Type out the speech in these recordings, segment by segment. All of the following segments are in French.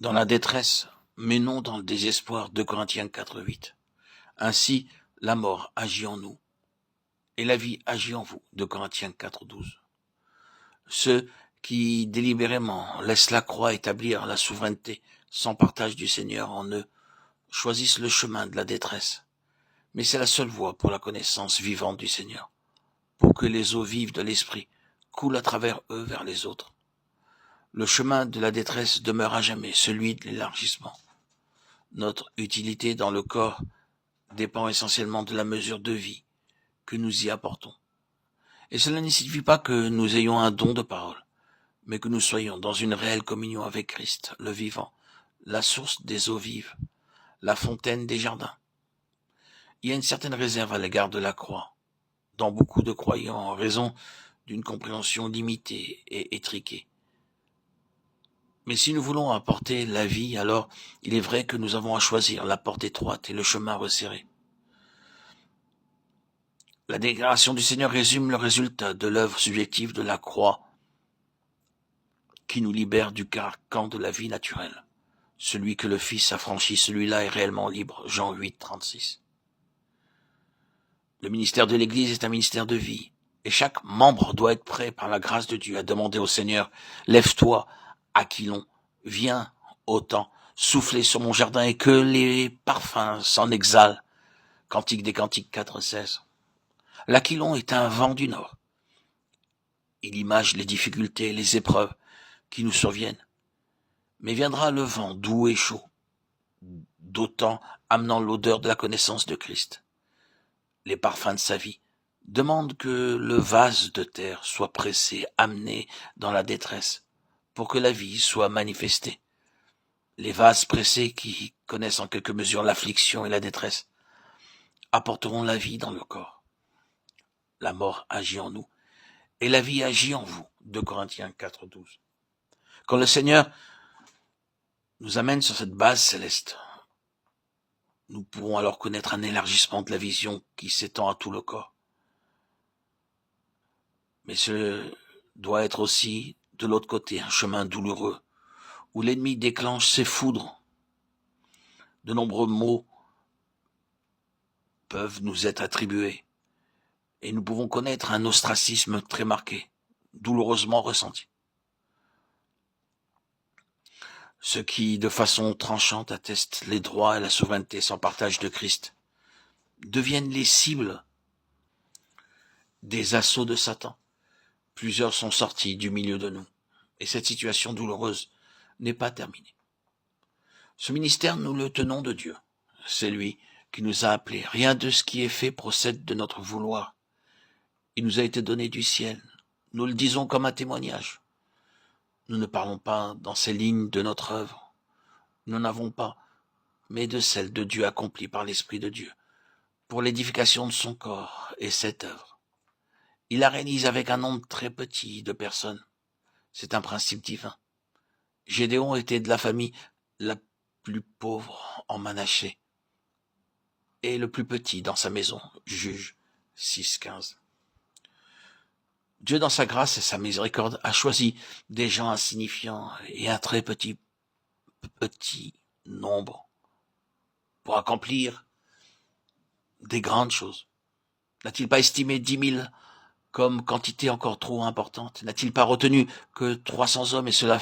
dans la détresse, mais non dans le désespoir. 2 Corinthiens 4:8. Ainsi, la mort agit en nous, et la vie agit en vous. 2 Corinthiens 4:12. Ceux qui délibérément laissent la croix établir la souveraineté sans partage du Seigneur en eux, choisissent le chemin de la détresse. Mais c'est la seule voie pour la connaissance vivante du Seigneur, pour que les eaux vives de l'Esprit coulent à travers eux vers les autres. Le chemin de la détresse demeure à jamais celui de l'élargissement. Notre utilité dans le corps dépend essentiellement de la mesure de vie que nous y apportons. Et cela ne signifie pas que nous ayons un don de parole, mais que nous soyons dans une réelle communion avec Christ, le vivant, la source des eaux vives, la fontaine des jardins. Il y a une certaine réserve à l'égard de la croix, dans beaucoup de croyants, en raison d'une compréhension limitée et étriquée. Mais si nous voulons apporter la vie, alors il est vrai que nous avons à choisir la porte étroite et le chemin resserré. La déclaration du Seigneur résume le résultat de l'œuvre subjective de la croix qui nous libère du carcan de la vie naturelle. Celui que le Fils a franchi, celui-là est réellement libre. Jean 8:36. Le ministère de l'Église est un ministère de vie, et chaque membre doit être prêt par la grâce de Dieu à demander au Seigneur, lève-toi, Aquilon, viens, ô temps, souffler sur mon jardin et que les parfums s'en exhalent. Cantique des Cantiques 4:16. L'Aquilon est un vent du nord. Il image les difficultés, les épreuves qui nous surviennent. Mais viendra le vent doux et chaud, d'autant amenant l'odeur de la connaissance de Christ. Les parfums de sa vie demandent que le vase de terre soit pressé, amené dans la détresse, pour que la vie soit manifestée. Les vases pressés qui connaissent en quelque mesure l'affliction et la détresse apporteront la vie dans le corps. La mort agit en nous et la vie agit en vous. 2 Corinthiens 4:12. Quand le Seigneur nous amène sur cette base céleste, nous pourrons alors connaître un élargissement de la vision qui s'étend à tout le corps. Mais ce doit être aussi, de l'autre côté, un chemin douloureux, où l'ennemi déclenche ses foudres. De nombreux maux peuvent nous être attribués, et nous pouvons connaître un ostracisme très marqué, douloureusement ressenti. Ceux qui, de façon tranchante, attestent les droits et la souveraineté sans partage de Christ, deviennent les cibles des assauts de Satan. Plusieurs sont sortis du milieu de nous, et cette situation douloureuse n'est pas terminée. Ce ministère, nous le tenons de Dieu. C'est lui qui nous a appelés. Rien de ce qui est fait procède de notre vouloir. Il nous a été donné du ciel. Nous le disons comme un témoignage. Nous ne parlons pas dans ces lignes de notre œuvre. Nous n'avons pas, mais de celle de Dieu accomplie par l'Esprit de Dieu, pour l'édification de son corps et cette œuvre. Il la réalise avec un nombre très petit de personnes. C'est un principe divin. Gédéon était de la famille la plus pauvre en Manassé et le plus petit dans sa maison. Juge 6:15. Dieu, dans sa grâce et sa miséricorde, a choisi des gens insignifiants et un très petit nombre pour accomplir des grandes choses. N'a-t-il pas estimé 10 000 comme quantité encore trop importante? N'a-t-il pas retenu que 300 hommes, et cela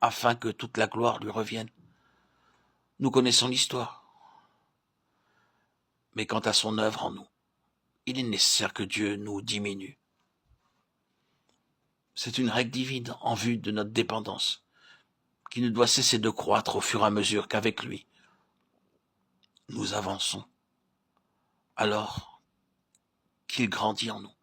afin que toute la gloire lui revienne? Nous connaissons l'histoire. Mais quant à son œuvre en nous, il est nécessaire que Dieu nous diminue. C'est une règle divine en vue de notre dépendance, qui ne doit cesser de croître au fur et à mesure qu'avec lui, nous avançons. Alors qu'il grandit en nous.